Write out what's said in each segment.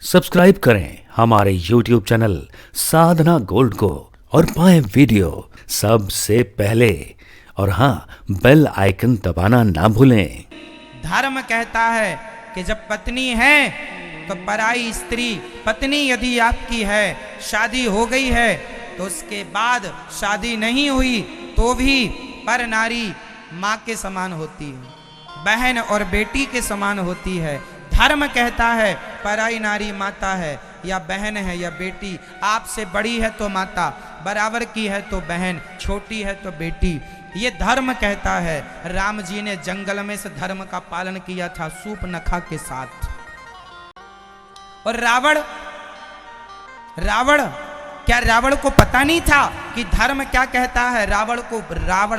Subscribe करें हमारे YouTube channel साधना gold को और पाएं वीडियो सबसे पहले। और हाँ, बेल आइकन दबाना ना भूलें। धर्म कहता है कि जब पत्नी है तो पराई स्त्री, पत्नी यदि आपकी है, शादी हो गई है तो उसके बाद शादी नहीं हुई तो भी पर नारी माँ के समान होती है, बहन और बेटी के समान होती है। धर्म कहता है पराई नारी माता है या बहन है या बेटी, आपसे बड़ी है तो माता, बराबर की है तो बहन, छोटी है तो बेटी। ये धर्म कहता है। राम जी ने जंगल में से धर्म का पालन किया था सूर्पनखा के साथ। और रावण को पता नहीं था कि धर्म क्या कहता है। रावण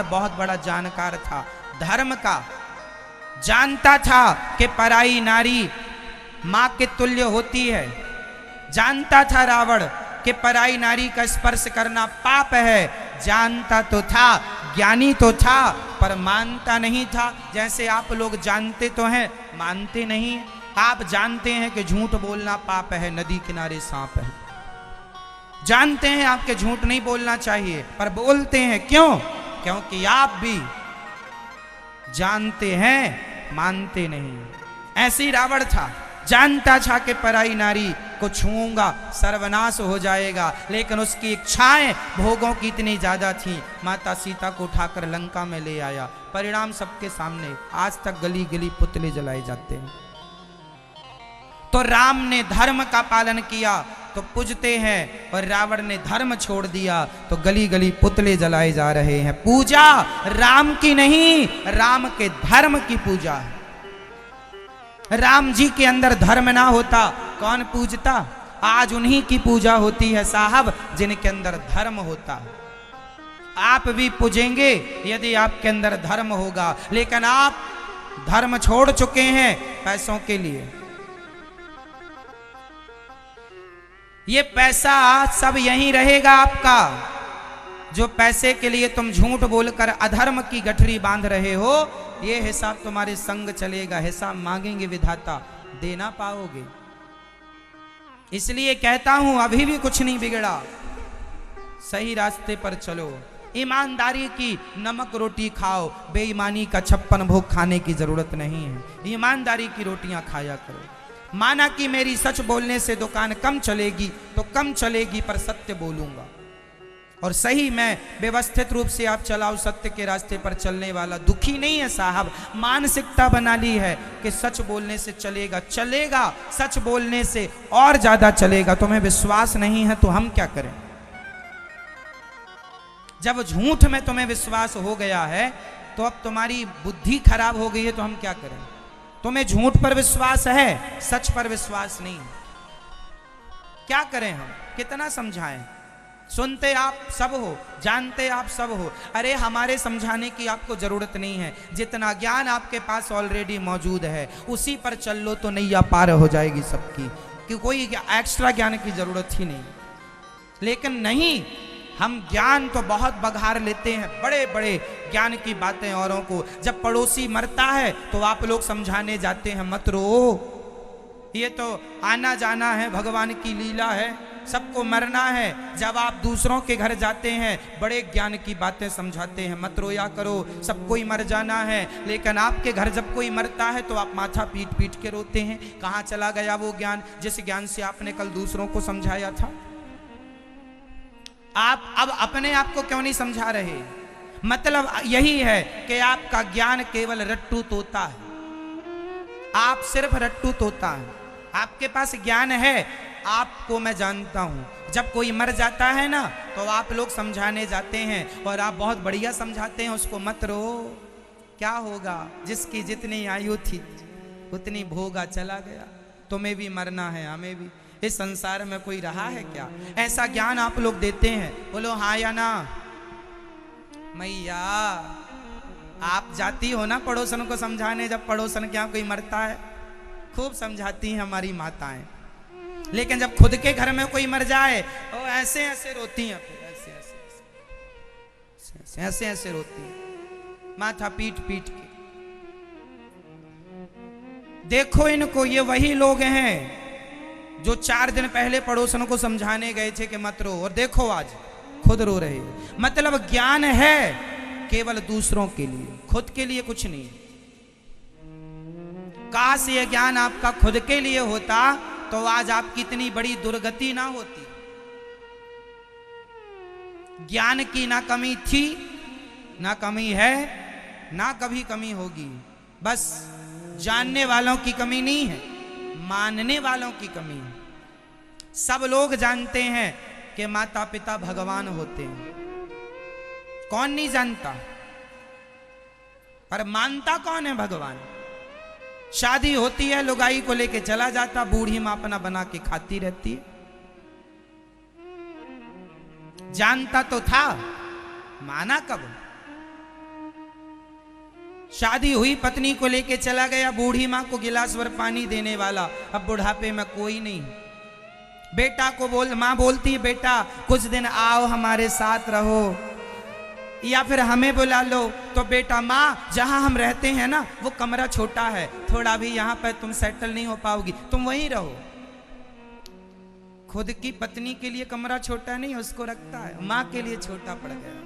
बहुत बड़ा जानकार था, धर्म का जानता था कि पराई नारी मां के तुल्य होती है। जानता था रावण कि पराई नारी का स्पर्श करना पाप है। जानता तो था, ज्ञानी तो था, पर मानता नहीं था। जैसे आप लोग जानते तो हैं, मानते नहीं। आप जानते हैं कि झूठ बोलना पाप है, नदी किनारे सांप है। जानते हैं आपके झूठ नहीं बोलना चाहिए, पर बोलते हैं। क्यों? क्योंकि आप भी जानते हैं, मानते नहीं। ऐसे ही रावण था, जानता था कि पराई नारी को छूऊंगा सर्वनाश हो जाएगा, लेकिन उसकी इच्छाएं भोगों की इतनी ज्यादा थी। माता सीता को उठाकर लंका में ले आया। परिणाम सबके सामने, आज तक गली गली पुतले जलाए जाते हैं। तो राम ने धर्म का पालन किया तो पूजते हैं, और रावण ने धर्म छोड़ दिया तो गली गली पुतले जलाए जा रहे हैं। पूजा राम की नहीं, राम के धर्म की पूजा है। राम जी के अंदर धर्म ना होता कौन पूजता? आज उन्हीं की पूजा होती है साहब, जिनके अंदर धर्म होता है। आप भी पूजेंगे यदि आपके अंदर धर्म होगा, लेकिन आप धर्म छोड़ चुके हैं पैसों के लिए। ये पैसा सब यहीं रहेगा आपका। जो पैसे के लिए तुम झूठ बोलकर अधर्म की गठरी बांध रहे हो, ये हिसाब तुम्हारे संग चलेगा। हिसाब मांगेंगे विधाता, दे ना पाओगे। इसलिए कहता हूं, अभी भी कुछ नहीं बिगड़ा, सही रास्ते पर चलो। ईमानदारी की नमक रोटी खाओ, बेईमानी का 56 भोग खाने की जरूरत नहीं है। ईमानदारी की रोटियां खाया करो। माना कि मेरी सच बोलने से दुकान कम चलेगी तो कम चलेगी, पर सत्य बोलूंगा। और सही मैं व्यवस्थित रूप से आप चलाओ, सत्य के रास्ते पर चलने वाला दुखी नहीं है साहब। मानसिकता बना ली है कि सच बोलने से चलेगा, सच बोलने से और ज्यादा चलेगा। तुम्हें विश्वास नहीं है तो हम क्या करें? जब झूठ में तुम्हें विश्वास हो गया है तो अब तुम्हारी बुद्धि खराब हो गई है तो हम क्या करें? तुम्हें झूठ पर विश्वास है, सच पर विश्वास नहीं। क्या करें हम? कितना समझाएं? सुनते आप सब हो, जानते आप सब हो। अरे हमारे समझाने की आपको जरूरत नहीं है। जितना ज्ञान आपके पास ऑलरेडी मौजूद है उसी पर चल लो तो नैया पार हो जाएगी सबकी, कि कोई एक्स्ट्रा ज्ञान की जरूरत ही नहीं। लेकिन नहीं, हम ज्ञान तो बहुत बघार लेते हैं, बड़े बड़े ज्ञान की बातें औरों को। जब पड़ोसी मरता है तो आप लोग समझाने जाते हैं, मत रो, ये तो आना जाना है, भगवान की लीला है, सबको मरना है। जब आप दूसरों के घर जाते हैं बड़े ज्ञान की बातें समझाते हैं, मत रोया करो, सबको ही मर जाना है। लेकिन आपके घर जब कोई मरता है तो आप माथा पीट पीट के रोते हैं। कहाँ चला गया वो ज्ञान, जिस ज्ञान से आपने कल दूसरों को समझाया था? आप अब अपने आप को क्यों नहीं समझा रहे? मतलब यही है कि आपका ज्ञान केवल रट्टू तोता है। आप सिर्फ रट्टू तोता है। आपके पास ज्ञान है, आपको मैं जानता हूं। जब कोई मर जाता है ना तो आप लोग समझाने जाते हैं, और आप बहुत बढ़िया समझाते हैं उसको, मत रो, क्या होगा, जिसकी जितनी आयु थी उतनी भोगा चला गया। तुम्हें भी मरना है, हमें भी। इस संसार में कोई रहा है क्या? ऐसा ज्ञान आप लोग देते हैं। बोलो हाँ या ना? मैया, आप जाती हो ना पड़ोसन को समझाने, जब पड़ोसन के यहाँ कोई मरता है? खूब समझाती हैं हमारी माताएं। लेकिन जब खुद के घर में कोई मर जाए तो ऐसे ऐसे रोती हैं, ऐसे ऐसे रोती हैं, माथा पीट पीट के। देखो इनको, ये वही लोग हैं जो 4 दिन पहले पड़ोसन को समझाने गए थे कि मत रो, और देखो आज खुद रो रहे हो। मतलब ज्ञान है केवल दूसरों के लिए, खुद के लिए कुछ नहीं। काश ये ज्ञान आपका खुद के लिए होता तो आज आपकी इतनी बड़ी दुर्गति ना होती। ज्ञान की ना कमी थी, ना कमी है, ना कभी कमी होगी। बस जानने वालों की कमी नहीं है, मानने वालों की कमी है। सब लोग जानते हैं कि माता पिता भगवान होते हैं, कौन नहीं जानता, पर मानता कौन है? भगवान। शादी होती है, लुगाई को लेके चला जाता, बूढ़ी मां अपना बना के खाती रहती है। जानता तो था, माना कब? शादी हुई, पत्नी को लेके चला गया, बूढ़ी मां को गिलास भर पानी देने वाला, अब बुढ़ापे में कोई नहीं। बेटा को मां बोलती है, बेटा कुछ दिन आओ हमारे साथ रहो, या फिर हमें बुला लो। तो बेटा, मां जहां हम रहते हैं ना वो कमरा छोटा है, थोड़ा भी यहां पर तुम सेटल नहीं हो पाओगी, तुम वहीं रहो। खुद की पत्नी के लिए कमरा छोटा नहीं, उसको रखता है, मां के लिए छोटा पड़ गया।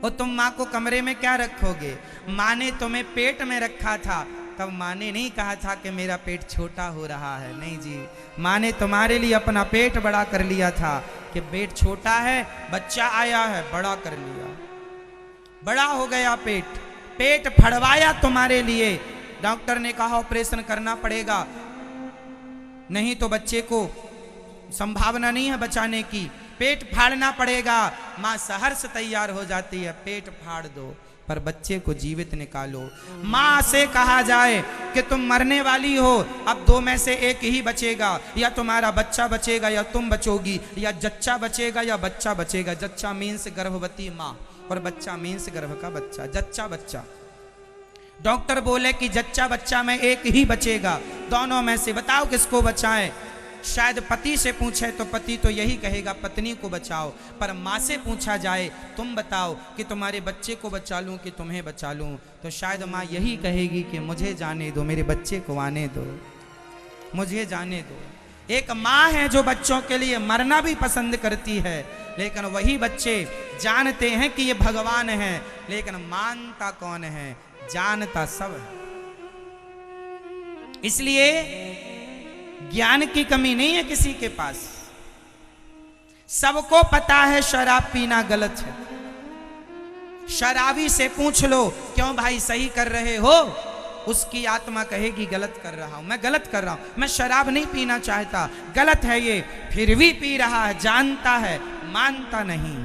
और तुम मां को कमरे में क्या रखोगे? मां ने तुम्हें पेट में रखा था, तब मां ने नहीं कहा था कि मेरा पेट छोटा हो रहा है। नहीं जी, मां ने तुम्हारे लिए अपना पेट बड़ा कर लिया था कि पेट छोटा है, बच्चा आया है, बड़ा कर लिया, बड़ा हो गया पेट। पेट फड़वाया तुम्हारे लिए, डॉक्टर ने कहा ऑपरेशन करना पड़ेगा, नहीं तो बच्चे को संभावना नहीं है बचाने की, पेट फाड़ना पड़ेगा। मां सहर्ष तैयार हो जाती है, पेट फाड़ दो पर बच्चे को जीवित निकालो। मां से कहा जाए कि तुम मरने वाली हो, अब 2 में से एक ही बचेगा, या तुम्हारा बच्चा बचेगा या तुम बचोगी, या जच्चा बचेगा या बच्चा बचेगा। जच्चा मीन्स गर्भवती मां, और बच्चा मीन्स गर्भ का बच्चा, जच्चा बच्चा। डॉक्टर बोले कि जच्चा बच्चा में एक ही बचेगा, दोनों में से बताओ किसको बचाएं। शायद पति से पूछे तो पति तो यही कहेगा पत्नी को बचाओ, पर माँ से पूछा जाए तुम बताओ कि तुम्हारे बच्चे को बचा लूं कि तुम्हें बचा लूं, तो शायद माँ यही कहेगी कि मुझे जाने दो, मेरे बच्चे को आने दो, मुझे जाने दो। एक माँ है जो बच्चों के लिए मरना भी पसंद करती है, लेकिन वही बच्चे जानते हैं कि ये भगवान है, लेकिन मानता कौन है? जानता सब है। इसलिए ज्ञान की कमी नहीं है किसी के पास। सबको पता है शराब पीना गलत है। शराबी से पूछ लो क्यों भाई सही कर रहे हो, उसकी आत्मा कहेगी गलत कर रहा हूं, मैं गलत कर रहा हूं, मैं शराब नहीं पीना चाहता, गलत है ये, फिर भी पी रहा है, जानता है, मानता नहीं।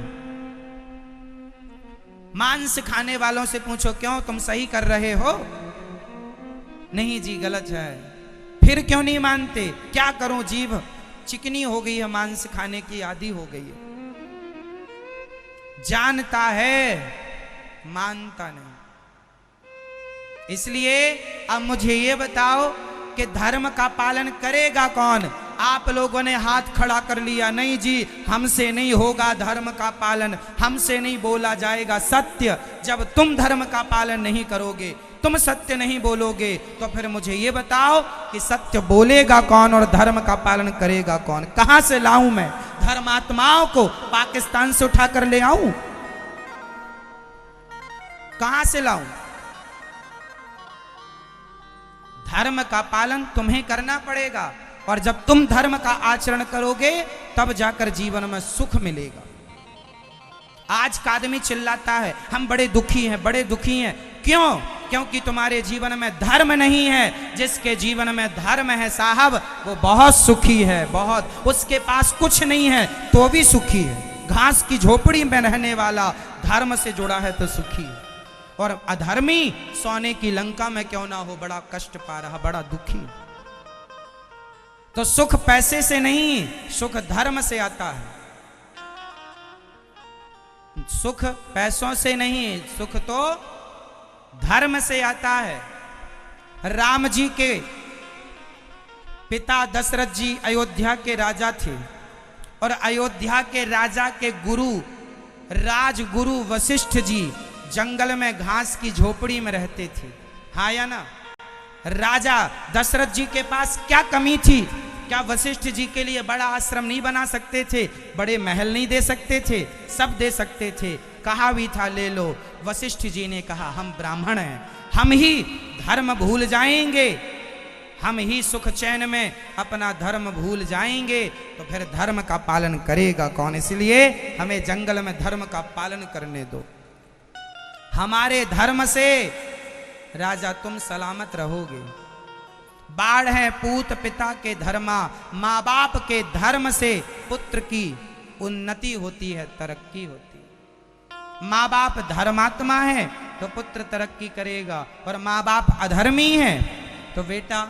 मांस खाने वालों से पूछो क्यों तुम सही कर रहे हो, नहीं जी गलत है, फिर क्यों नहीं मानते? क्या करूं, जीभ चिकनी हो गई है, मांस खाने की आदी हो गई है। जानता है, मानता नहीं। इसलिए अब मुझे ये बताओ कि धर्म का पालन करेगा कौन? आप लोगों ने हाथ खड़ा कर लिया, नहीं जी हमसे नहीं होगा धर्म का पालन, हमसे नहीं बोला जाएगा सत्य। जब तुम धर्म का पालन नहीं करोगे, तुम सत्य नहीं बोलोगे, तो फिर मुझे ये बताओ कि सत्य बोलेगा कौन और धर्म का पालन करेगा कौन? कहां से लाऊं मैं धर्मात्माओं को? पाकिस्तान से उठा कर ले आऊं? कहां से लाऊं? धर्म का पालन तुम्हें करना पड़ेगा, और जब तुम धर्म का आचरण करोगे तब जाकर जीवन में सुख मिलेगा। आज का आदमी चिल्लाता है हम बड़े दुखी हैं, बड़े दुखी हैं। क्यों? क्योंकि तुम्हारे जीवन में धर्म नहीं है। जिसके जीवन में धर्म है साहब, वो बहुत सुखी है, बहुत। उसके पास कुछ नहीं है तो भी सुखी है। घास की झोपड़ी में रहने वाला धर्म से जुड़ा है तो सुखी है, और अधर्मी सोने की लंका में क्यों ना हो, बड़ा कष्ट पा रहा, बड़ा दुखी। तो सुख पैसे से नहीं, सुख धर्म से आता है। सुख पैसों से नहीं, सुख तो धर्म से आता है। राम जी के पिता दशरथ जी अयोध्या के राजा थे, और अयोध्या के राजा के गुरु राजगुरु वशिष्ठ जी जंगल में घास की झोपड़ी में रहते थे। हाँ या ना? राजा दशरथ जी के पास क्या कमी थी क्या वशिष्ठ जी के लिए बड़ा आश्रम नहीं बना सकते थे? बड़े महल नहीं दे सकते थे? सब दे सकते थे। कहा भी था ले लो। वशिष्ठ जी ने कहा हम ब्राह्मण हैं, हम ही धर्म भूल जाएंगे, हम ही सुख चैन में अपना धर्म भूल जाएंगे तो फिर धर्म का पालन करेगा कौन? इसलिए हमें जंगल में धर्म का पालन करने दो। हमारे धर्म से राजा तुम सलामत रहोगे। बाढ़ है पूत पिता के धर्मा, माँ बाप के धर्म से पुत्र की उन्नति होती है, तरक्की होती है। माँ बाप धर्मात्मा है तो पुत्र तरक्की करेगा, और माँ बाप अधर्मी है तो बेटा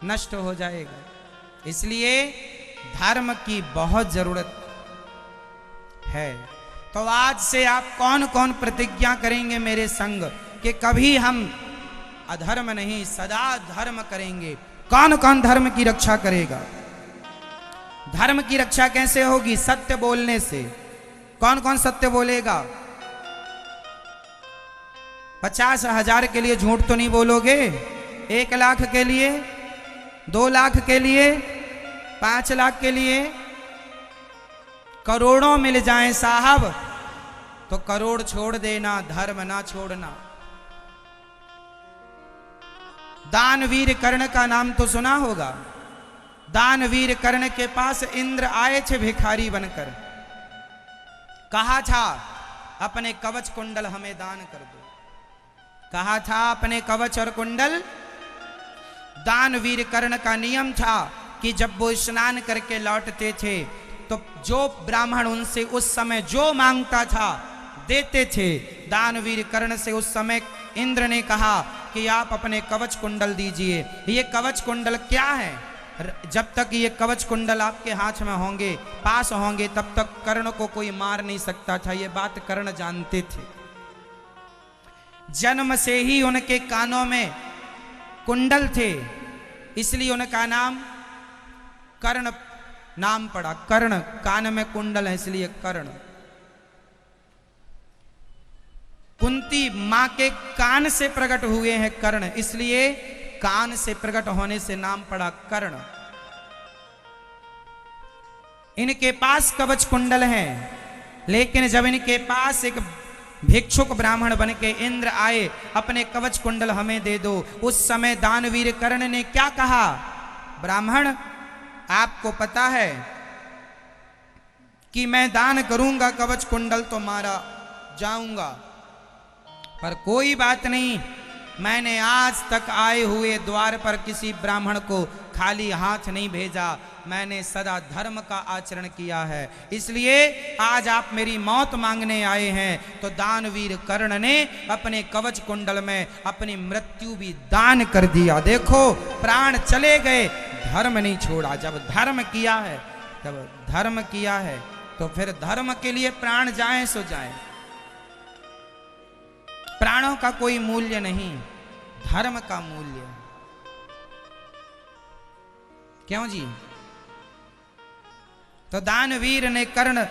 नष्ट हो जाएगा। इसलिए धर्म की बहुत जरूरत है। तो आज से आप कौन कौन प्रतिज्ञा करेंगे मेरे संग कि कभी हम अधर्म नहीं, सदा धर्म करेंगे? कौन कौन धर्म की रक्षा करेगा? धर्म की रक्षा कैसे होगी? सत्य बोलने से। कौन कौन सत्य बोलेगा? 50,000 के लिए झूठ तो नहीं बोलोगे? 1 लाख के लिए, 2 लाख के लिए, 5 लाख के लिए? करोड़ों मिल जाएं साहब तो करोड़ छोड़ देना, धर्म ना छोड़ना। दानवीर कर्ण का नाम तो सुना होगा। दानवीर कर्ण के पास इंद्र आए थे भिखारी बनकर, कहा था अपने कवच कुंडल हमें दान कर दो। कहा था अपने कवच और कुंडल। दानवीर कर्ण का नियम था कि जब वो स्नान करके लौटते थे तो जो ब्राह्मण उनसे उस समय जो मांगता था देते थे। दानवीर कर्ण से उस समय इंद्र ने कहा कि आप अपने कवच कुंडल दीजिए। ये कवच कुंडल क्या है? जब तक ये कवच कुंडल आपके हाथ में होंगे, पास होंगे, तब तक कर्ण को कोई मार नहीं सकता था। ये बात कर्ण जानते थे। जन्म से ही उनके कानों में कुंडल थे, इसलिए उनका नाम कर्ण नाम पड़ा। कर्ण, कान में कुंडल है इसलिए कर्ण। कुंती मां के कान से प्रकट हुए हैं कर्ण, इसलिए कान से प्रकट होने से नाम पड़ा कर्ण। इनके पास कवच कुंडल है, लेकिन जब इनके पास एक भिक्षुक ब्राह्मण बन के इंद्र आए, अपने कवच कुंडल हमें दे दो, उस समय दानवीर कर्ण ने क्या कहा? ब्राह्मण, आपको पता है कि मैं दान करूंगा कवच कुंडल तो मारा जाऊंगा, पर कोई बात नहीं, मैंने आज तक आए हुए द्वार पर किसी ब्राह्मण को खाली हाथ नहीं भेजा। मैंने सदा धर्म का आचरण किया है, इसलिए आज आप मेरी मौत मांगने आए हैं। तो दानवीर कर्ण ने अपने कवच कुंडल में अपनी मृत्यु भी दान कर दिया। देखो, प्राण चले गए, धर्म नहीं छोड़ा। जब धर्म किया है, जब धर्म किया है तो फिर धर्म के लिए प्राण जाए सो जाए। प्राणों का कोई मूल्य नहीं, धर्म का मूल्य। क्यों जी? तो दानवीर ने कर्ण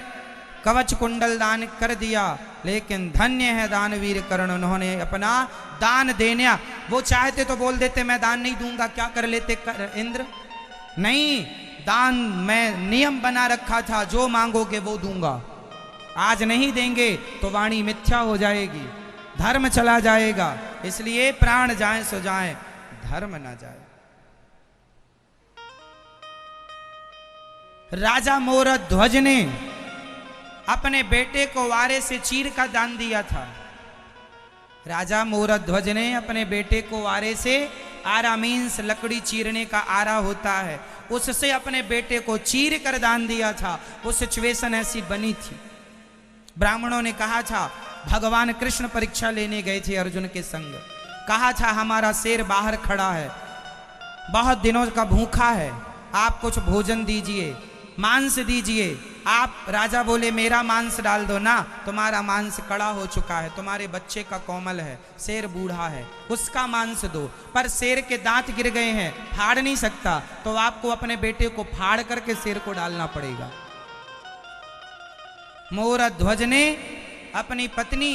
कवच कुंडल दान कर दिया, लेकिन धन्य है दानवीर कर्ण, उन्होंने अपना दान देने, वो चाहते तो बोल देते मैं दान नहीं दूंगा, क्या कर लेते इंद्र? नहीं, दान मैं नियम बना रखा था, जो मांगोगे वो दूंगा। आज नहीं देंगे तो वाणी मिथ्या हो जाएगी, धर्म चला जाएगा। इसलिए प्राण जाए सो जाए, धर्म ना जाए। राजा मोरध्वज ने अपने बेटे को वारे से चीर का दान दिया था। राजा मोरध्वज ने अपने बेटे को वारे से, आरा मीन्स लकड़ी चीरने का आरा होता है, उससे अपने बेटे को चीर कर दान दिया था। वो सिचुएशन ऐसी बनी थी। ब्राह्मणों ने कहा था, भगवान कृष्ण परीक्षा लेने गए थे अर्जुन के संग, कहा था हमारा शेर बाहर खड़ा है, बहुत दिनों का भूखा है, आप कुछ भोजन दीजिए, मांस दीजिए। आप राजा बोले मेरा मांस डाल दो ना, तुम्हारा मांस कड़ा हो चुका है, तुम्हारे बच्चे का कोमल है, शेर बूढ़ा है, उसका मांस दो। पर शेर के दांत गिर गए हैं, फाड़ नहीं सकता, तो आपको अपने बेटे को फाड़ करके शेर को डालना पड़ेगा। मोरध्वज ने अपनी पत्नी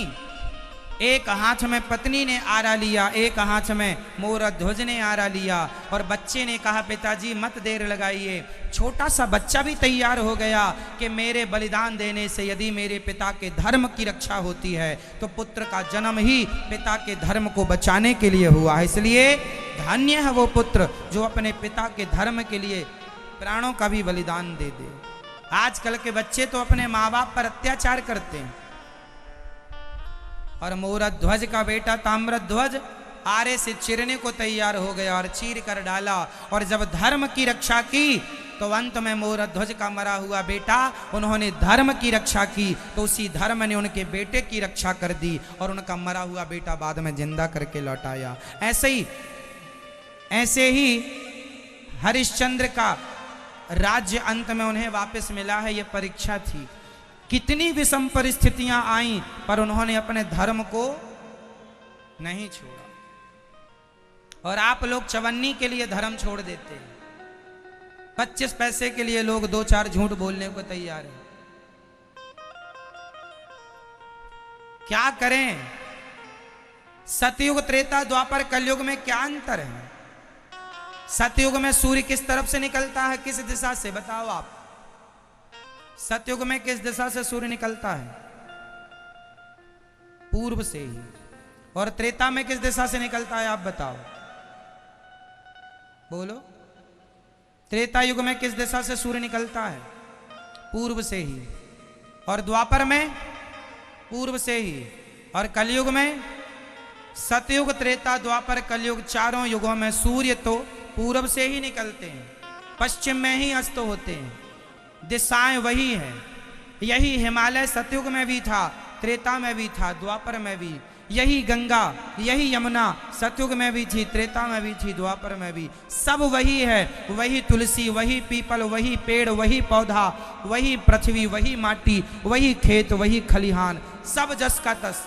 एक हाथ में पत्नी ने आरा लिया, एक हाथ में मोर ध्वज ने आरा लिया, और बच्चे ने कहा पिताजी मत देर लगाइए। छोटा सा बच्चा भी तैयार हो गया कि मेरे बलिदान देने से यदि मेरे पिता के धर्म की रक्षा होती है तो पुत्र का जन्म ही पिता के धर्म को बचाने के लिए हुआ है। इसलिए धन्य है वो पुत्र जो अपने पिता के धर्म के लिए प्राणों का भी बलिदान दे दे। आजकल के बच्चे तो अपने माँ बाप पर अत्याचार करते हैं। और मोरध्वज का बेटा ताम्रध्वज आरे से चिरने को तैयार हो गया और चीर कर डाला, और जब धर्म की रक्षा की तो अंत में मोरध्वज का मरा हुआ बेटा, उन्होंने धर्म की रक्षा की तो उसी धर्म ने उनके बेटे की रक्षा कर दी और उनका मरा हुआ बेटा बाद में जिंदा करके लौटाया। ऐसे ही हरिश्चंद्र का राज्य अंत में उन्हें वापस मिला है। ये परीक्षा थी, कितनी विषम परिस्थितियां आईं पर उन्होंने अपने धर्म को नहीं छोड़ा। और आप लोग चवन्नी के लिए धर्म छोड़ देते हैं, 25 पैसे के लिए लोग 2-4 झूठ बोलने को तैयार हैं। क्या करें? सतयुग त्रेता द्वापर कलयुग में क्या अंतर है? सतयुग में सूर्य किस तरफ से निकलता है, किस दिशा से? बताओ आप। सतयुग में किस दिशा से सूर्य निकलता है? पूर्व से ही। और त्रेता में किस दिशा से निकलता है, आप बताओ? बोलो। त्रेता युग में किस दिशा से सूर्य निकलता है? पूर्व से ही। और द्वापर में पूर्व से ही। और कलयुग में सतयुग त्रेता द्वापर कलयुग चारों युगों में सूर्य तो पूर्व से ही निकलते हैं, पश्चिम में ही अस्त होते हैं, दिशाएं वही हैं। यही हिमालय सतयुग में भी था, त्रेता में भी था, द्वापर में भी। यही गंगा, यही यमुना सतयुग में भी थी, त्रेता में भी थी, द्वापर में भी। सब वही है। वही तुलसी, वही पीपल, वही पेड़, वही पौधा, वही पृथ्वी, वही माटी, वही खेत, वही खलिहान, सब जस का तस।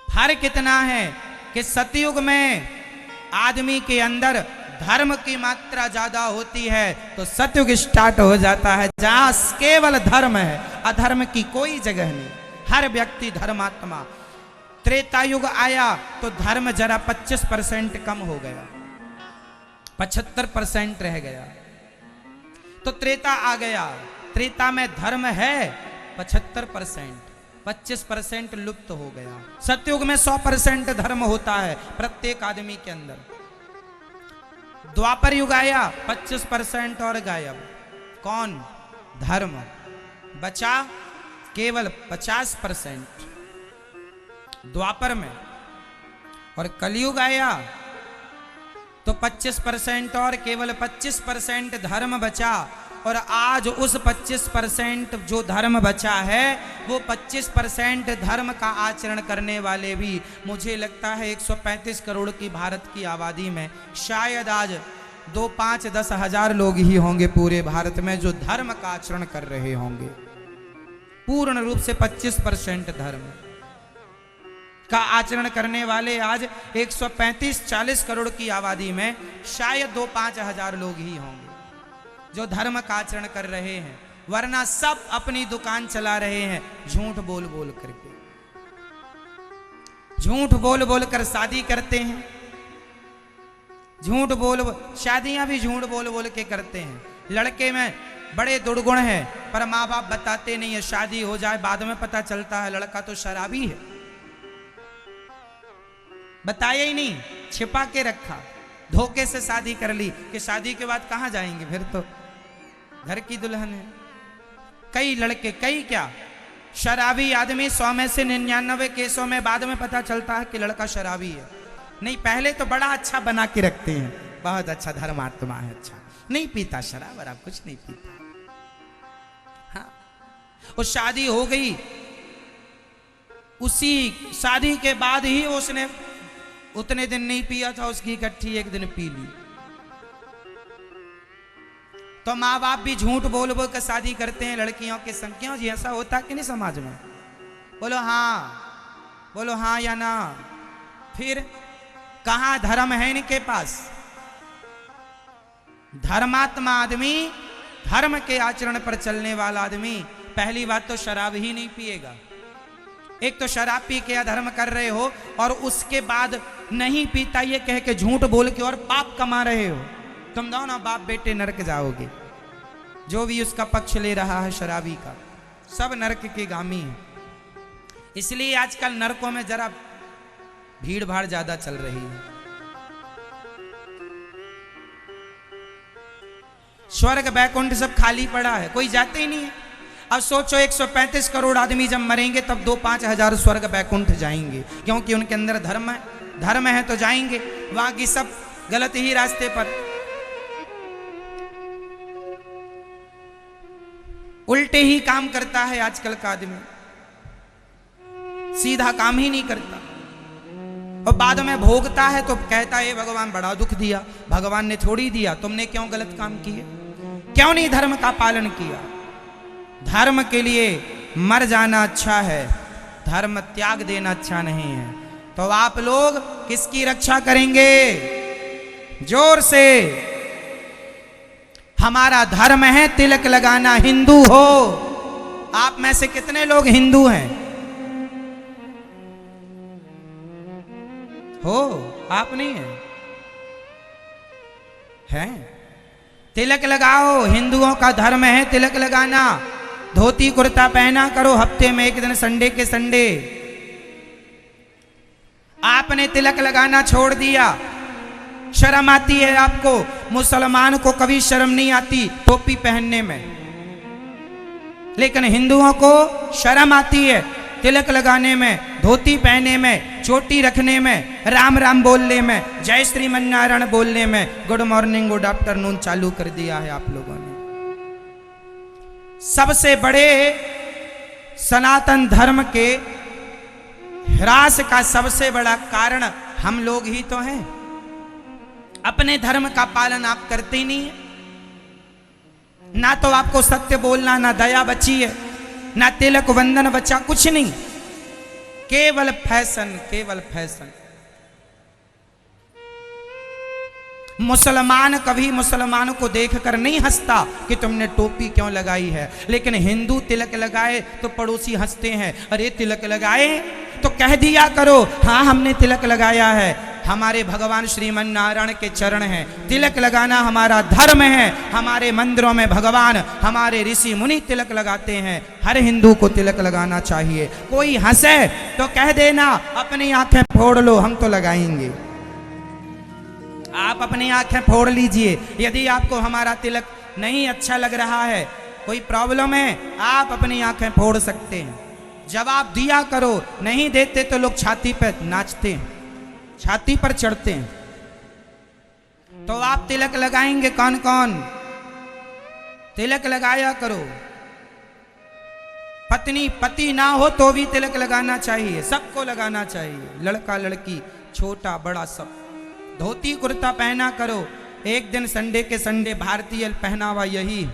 फर्क कितना है कि सतयुग में आदमी के अंदर धर्म की मात्रा ज्यादा होती है तो सतयुग स्टार्ट हो जाता है, जहां केवल धर्म है, अधर्म की कोई जगह नहीं, हर व्यक्ति धर्मात्मा। त्रेता युग आया तो धर्म जरा 25% कम हो गया, 75% रह गया। तो त्रेता आ गया, त्रेता में धर्म है 75%, 25% लुप्त हो गया। सतयुग में 100% धर्म होता है प्रत्येक आदमी के अंदर। द्वापर युग आया 25% और गायब। कौन? धर्म। बचा केवल 50% द्वापर में। और कलयुग आया तो 25% और केवल 25% धर्म बचा। और आज उस 25% जो धर्म बचा है वो 25% धर्म का आचरण करने वाले भी, मुझे लगता है 135 करोड़ की भारत की आबादी में शायद आज 2, 5, 10 हजार लोग ही होंगे पूरे भारत में जो धर्म का आचरण कर रहे होंगे। पूर्ण रूप से 25% धर्म का आचरण करने वाले आज 135-40 करोड़ की आबादी में शायद 2-5 हजार लोग ही होंगे जो धर्म का आचरण कर रहे हैं, वरना सब अपनी दुकान चला रहे हैं झूठ बोल बोल करके। झूठ बोल बोल कर शादी करते हैं, झूठ बोल शादियां भी झूठ बोल बोल के करते हैं। लड़के में बड़े दुर्गुण हैं पर माँ बाप बताते नहीं है, शादी हो जाए बाद में पता चलता है लड़का तो शराबी है, बताया ही नहीं, छिपा के रखा, धोखे से शादी कर ली कि शादी के बाद कहां जाएंगे, फिर तो घर की दुल्हन है। कई लड़के, कई क्या, शराबी आदमी 100 में से 99 केसों में बाद में पता चलता है कि लड़का शराबी है। नहीं, पहले तो बड़ा अच्छा बना के रखते हैं, बहुत अच्छा धर्मात्मा है, अच्छा नहीं पीता शराब और आप कुछ नहीं पीता। हाँ, वो शादी हो गई, उसी शादी के बाद ही उसने उतने दिन नहीं पिया था, उसकी इकट्ठी एक दिन पी ली। तो माँ बाप भी झूठ बोल बोल कर शादी करते हैं लड़कियों के संग। क्यों जी, ऐसा होता कि नहीं समाज में? बोलो हाँ, बोलो हाँ या ना। फिर कहां धर्म है इनके पास? धर्मात्मा आदमी, धर्म के आचरण पर चलने वाला आदमी पहली बात तो शराब ही नहीं पिएगा, एक तो शराब पी के अधर्म कर रहे हो और उसके बाद नहीं पीता ये कह के झूठ बोल के और पाप कमा रहे हो। तुम दोनों बाप बेटे नरक जाओगे। जो भी उसका पक्ष ले रहा है शराबी का, सब नरक के गामी है। इसलिए आजकल नरकों में जरा भीड़ भाड़ ज्यादा चल रही है। स्वर्ग बैकुंठ सब खाली पड़ा है, कोई जाते ही नहीं है। अब सोचो 135 करोड़ आदमी जब मरेंगे तब 2-5 हजार स्वर्ग बैकुंठ जाएंगे, क्योंकि उनके अंदर धर्म है। धर्म है तो जाएंगे, बाकी सब गलत ही रास्ते पर, उल्टे ही काम करता है आजकल का आदमी, सीधा काम ही नहीं करता। और बाद में भोगता है तो कहता है भगवान बड़ा दुख दिया। भगवान ने थोड़ी दिया, तुमने क्यों गलत काम किए, क्यों नहीं धर्म का पालन किया। धर्म के लिए मर जाना अच्छा है, धर्म त्याग देना अच्छा नहीं है। तो आप लोग किसकी रक्षा करेंगे? जोर से। हमारा धर्म है तिलक लगाना। हिंदू हो आप में से कितने लोग हिंदू हैं? हो आप नहीं है? हैं? तिलक लगाओ। हिंदुओं का धर्म है तिलक लगाना। धोती कुर्ता पहना करो, हफ्ते में एक दिन संडे के संडे। आपने तिलक लगाना छोड़ दिया। शर्म आती है आपको? मुसलमान को कभी शर्म नहीं आती टोपी पहनने में, लेकिन हिंदुओं को शर्म आती है तिलक लगाने में, धोती पहनने में, चोटी रखने में, राम राम बोलने में, जय श्रीमन्नारायण बोलने में। गुड मॉर्निंग गुड आफ्टरनून चालू कर दिया है आप लोगों ने। सबसे बड़े सनातन धर्म के ह्रास का सबसे बड़ा कारण हम लोग ही तो हैं। अपने धर्म का पालन आप करते ही नहीं है। ना तो आपको सत्य बोलना, ना दया बची है, ना तिलक वंदन बचा, कुछ नहीं। केवल फैशन, केवल फैशन। मुसलमान कभी मुसलमान को देखकर नहीं हंसता कि तुमने टोपी क्यों लगाई है, लेकिन हिंदू तिलक लगाए तो पड़ोसी हंसते हैं। अरे तिलक लगाए तो कह दिया करो हाँ हमने तिलक लगाया है। हमारे भगवान श्रीमन्नारायण के चरण हैं, तिलक लगाना हमारा धर्म है। हमारे मंदिरों में भगवान, हमारे ऋषि मुनि तिलक लगाते हैं। हर हिंदू को तिलक लगाना चाहिए। कोई हंसे तो कह देना अपनी आंखें फोड़ लो, हम तो लगाएंगे। आप अपनी आंखें फोड़ लीजिए। यदि आपको हमारा तिलक नहीं अच्छा लग रहा है, कोई प्रॉब्लम है, आप अपनी आंखें फोड़ सकते हैं। जवाब दिया करो। नहीं देते तो लोग छाती पर नाचते हैं, छाती पर चढ़ते हैं। तो आप तिलक लगाएंगे कौन कौन? तिलक लगाया करो। पत्नी पति ना हो तो भी तिलक लगाना चाहिए, सबको लगाना चाहिए, लड़का लड़की छोटा बड़ा सब। धोती कुर्ता पहना करो। एक दिन संडे के संडे भारतीय पहनावा यही।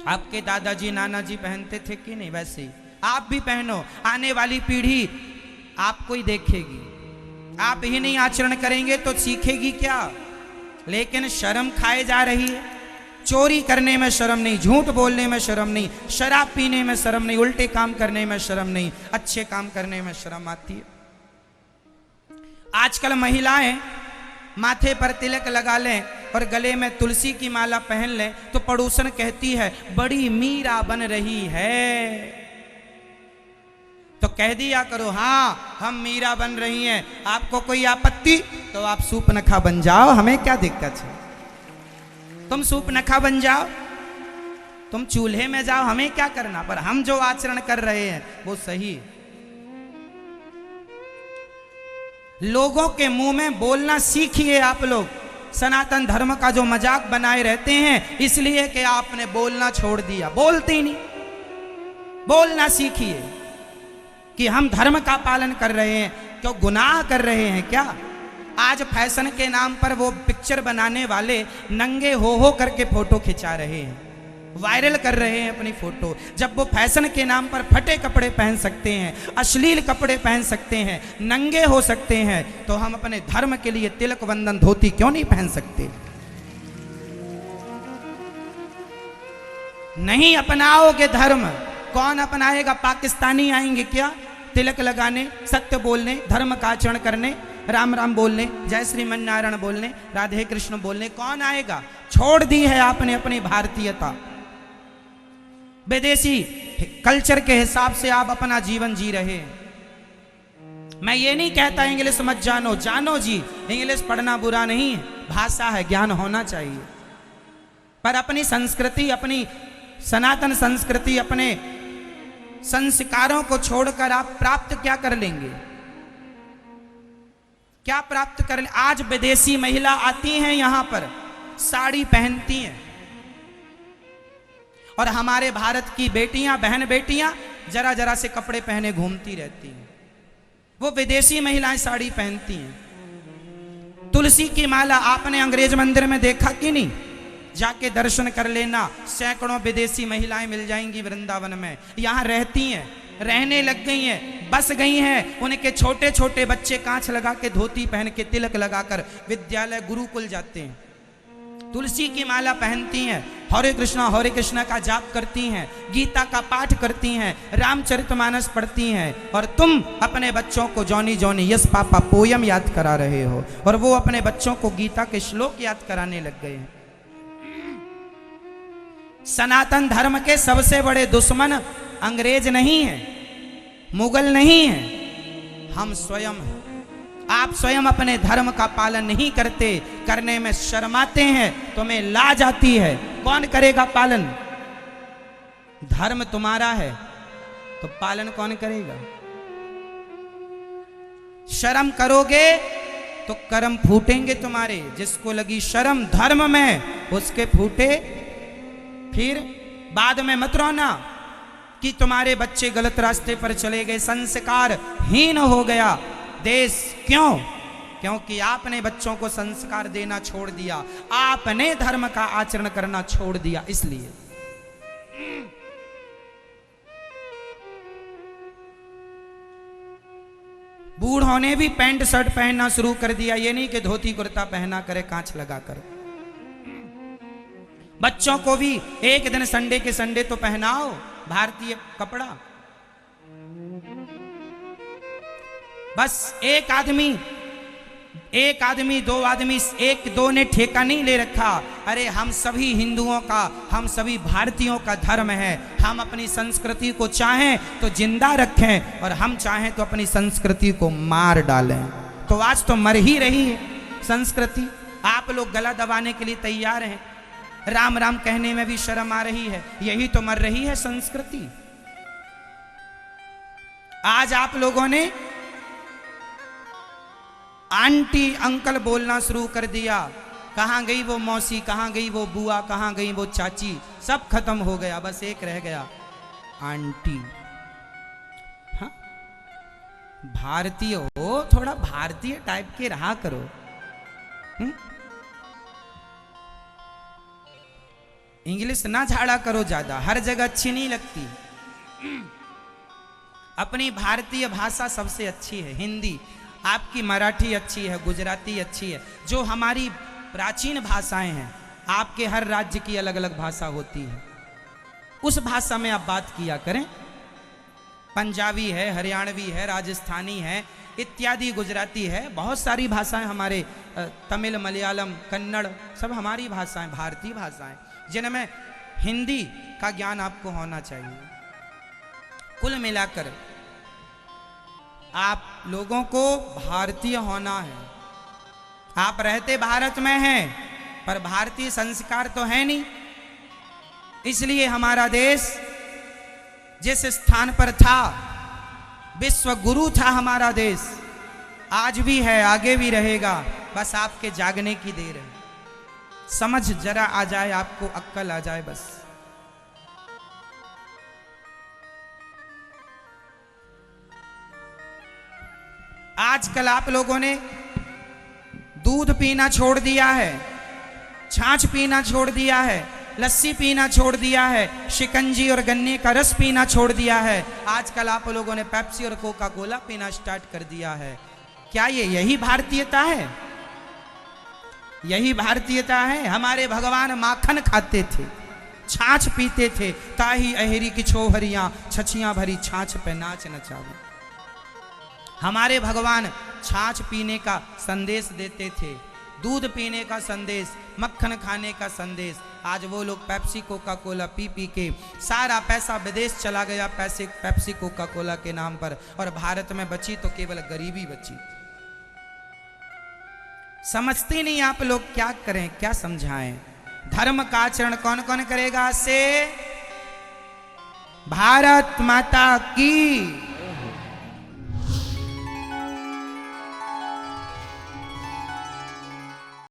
आपके दादाजी नाना जी पहनते थे कि नहीं, वैसे ही आप भी पहनो। आने वाली पीढ़ी आपको ही देखेगी। आप ही नहीं आचरण करेंगे तो सीखेगी क्या? लेकिन शर्म खाए जा रही है। चोरी करने में शर्म नहीं, झूठ बोलने में शर्म नहीं, शराब पीने में शर्म नहीं, उल्टे काम करने में शर्म नहीं, अच्छे काम करने में शर्म आती है। आजकल महिलाएं माथे पर तिलक लगा लें और गले में तुलसी की माला पहन लें तो पड़ोसन कहती है बड़ी मीरा बन रही है। तो कह दिया करो हाँ हम मीरा बन रही हैं। आपको कोई आपत्ति तो आप सूपनखा बन जाओ, हमें क्या दिक्कत है। तुम सूपनखा बन जाओ, तुम चूल्हे में जाओ, हमें क्या करना। पर हम जो आचरण कर रहे हैं वो सही। लोगों के मुंह में बोलना सीखिए आप लोग। सनातन धर्म का जो मजाक बनाए रहते हैं इसलिए कि आपने बोलना छोड़ दिया। बोलते ही नहीं, बोलना सीखिए कि हम धर्म का पालन कर रहे हैं। क्यों गुनाह कर रहे हैं क्या? आज फैशन के नाम पर वो पिक्चर बनाने वाले नंगे हो करके फोटो खिंचा रहे हैं, वायरल कर रहे हैं अपनी फोटो। जब वो फैशन के नाम पर फटे कपड़े पहन सकते हैं, अश्लील कपड़े पहन सकते हैं, नंगे हो सकते हैं, तो हम अपने धर्म के लिए तिलक वंदन धोती क्यों नहीं पहन सकते? नहीं अपनाओगे धर्म कौन अपनाएगा? पाकिस्तानी आएंगे क्या तिलक लगाने, सत्य बोलने, धर्म का आचरण करने, राम राम बोलने, जय श्रीमन नारायण बोलने, राधे कृष्ण बोलने? कौन आएगा? छोड़ दी है आपने अपनी भारतीयता। विदेशी कल्चर के हिसाब से आप अपना जीवन जी रहे हैं। मैं ये नहीं कहता इंग्लिश मत जानो, जानो जी, इंग्लिश पढ़ना बुरा नहीं है, भाषा है, ज्ञान होना चाहिए, पर अपनी संस्कृति, अपनी सनातन संस्कृति, अपने संस्कारों को छोड़कर आप प्राप्त क्या कर लेंगे? क्या प्राप्त कर ले? आज विदेशी महिला आती हैं यहां पर, साड़ी पहनती हैं, और हमारे भारत की बेटियां, बहन बेटियां जरा जरा से कपड़े पहने घूमती रहती हैं। वो विदेशी महिलाएं साड़ी पहनती हैं। तुलसी की माला आपने अंग्रेज मंदिर में देखा कि नहीं? जाके दर्शन कर लेना, सैकड़ों विदेशी महिलाएं मिल जाएंगी वृंदावन में। यहां रहती हैं, रहने लग गई हैं, बस गई हैं। उनके छोटे छोटे बच्चे कांच लगा के, धोती पहन के, तिलक लगाकर विद्यालय गुरुकुल जाते हैं। तुलसी की माला पहनती हैं, हरे कृष्णा का जाप करती हैं, गीता का पाठ करती हैं, रामचरितमानस पढ़ती हैं, और तुम अपने बच्चों को Johnny Johnny yes papa poem याद करा रहे हो, और वो अपने बच्चों को गीता के श्लोक याद कराने लग गए हैं। सनातन धर्म के सबसे बड़े दुश्मन अंग्रेज नहीं है, मुगल नहीं है, हम स्वयं हैं। आप स्वयं अपने धर्म का पालन नहीं करते, करने में शर्माते हैं, तुम्हें लाज आती है। कौन करेगा पालन? धर्म तुम्हारा है तो पालन कौन करेगा? शर्म करोगे तो कर्म फूटेंगे तुम्हारे। जिसको लगी शर्म धर्म में, उसके फूटे। फिर बाद में मत रोना कि तुम्हारे बच्चे गलत रास्ते पर चले गए, संस्कार हीन हो गया देश। क्यों? क्योंकि आपने बच्चों को संस्कार देना छोड़ दिया, आपने धर्म का आचरण करना छोड़ दिया। इसलिए बूढ़ों ने भी पैंट शर्ट पहनना शुरू कर दिया। ये नहीं कि धोती कुर्ता पहना करे कांच लगाकर। बच्चों को भी एक दिन संडे के संडे तो पहनाओ भारतीय कपड़ा। बस एक आदमी दो आदमी, एक दो ने ठेका नहीं ले रखा। अरे हम सभी हिंदुओं का, हम सभी भारतीयों का धर्म है। हम अपनी संस्कृति को चाहें तो जिंदा रखें, और हम चाहें तो अपनी संस्कृति को मार डालें। तो आज तो मर ही रही है संस्कृति। आप लोग गला दबाने के लिए तैयार हैं, राम राम कहने में भी शर्म आ रही है। यही तो मर रही है संस्कृति। आज आप लोगों ने आंटी अंकल बोलना शुरू कर दिया। कहां गई वो मौसी, कहां गई वो बुआ, कहां गई वो चाची? सब खत्म हो गया, बस एक रह गया, आंटी। हाँ? भारतीय हो, थोड़ा भारतीय टाइप के रहा करो। इंग्लिश ना झाड़ा करो ज्यादा, हर जगह अच्छी नहीं लगती। अपनी भारतीय भाषा सबसे अच्छी है, हिंदी। आपकी मराठी अच्छी है, गुजराती अच्छी है, जो हमारी प्राचीन भाषाएं हैं। आपके हर राज्य की अलग अलग भाषा होती है, उस भाषा में आप बात किया करें। पंजाबी है, हरियाणवी है, राजस्थानी है, इत्यादि, गुजराती है, बहुत सारी भाषाएं हमारे, तमिल, मलयालम, कन्नड़, सब हमारी भाषाएं, भारतीय भाषाएं, जिनमें हिंदी का ज्ञान आपको होना चाहिए। कुल मिलाकर आप लोगों को भारतीय होना है। आप रहते भारत में हैं, पर भारतीय संस्कार तो है नहीं। इसलिए हमारा देश जिस स्थान पर था, विश्व गुरु था हमारा देश, आज भी है, आगे भी रहेगा। बस आपके जागने की देर है। समझ जरा आ जाए, आपको अक्ल आ जाए बस। आजकल आप लोगों ने दूध पीना छोड़ दिया है, छाछ पीना छोड़ दिया है, लस्सी पीना छोड़ दिया है, शिकंजी और गन्ने का रस पीना छोड़ दिया है। आजकल आप लोगों ने पेप्सी और कोका कोला पीना स्टार्ट कर दिया है। क्या यही भारतीयता है? यही भारतीयता है? हमारे भगवान माखन खाते थे, छाछ पीते थे, ताही अहेरी की छोहरियां छछियां भरी छाछ पे नाच नचावे। हमारे भगवान छाछ पीने का संदेश देते थे, दूध पीने का संदेश, मक्खन खाने का संदेश। आज वो लोग Pepsi Coca Cola P P के सारा पैसा विदेश चला गया पेप्सी कोका कोला के नाम पर, और भारत में बची तो केवल गरीबी बची। समझते नहीं आप लोग, क्या करें, क्या समझाएं। धर्म का आचरण कौन कौन करेगा से? भारत माता की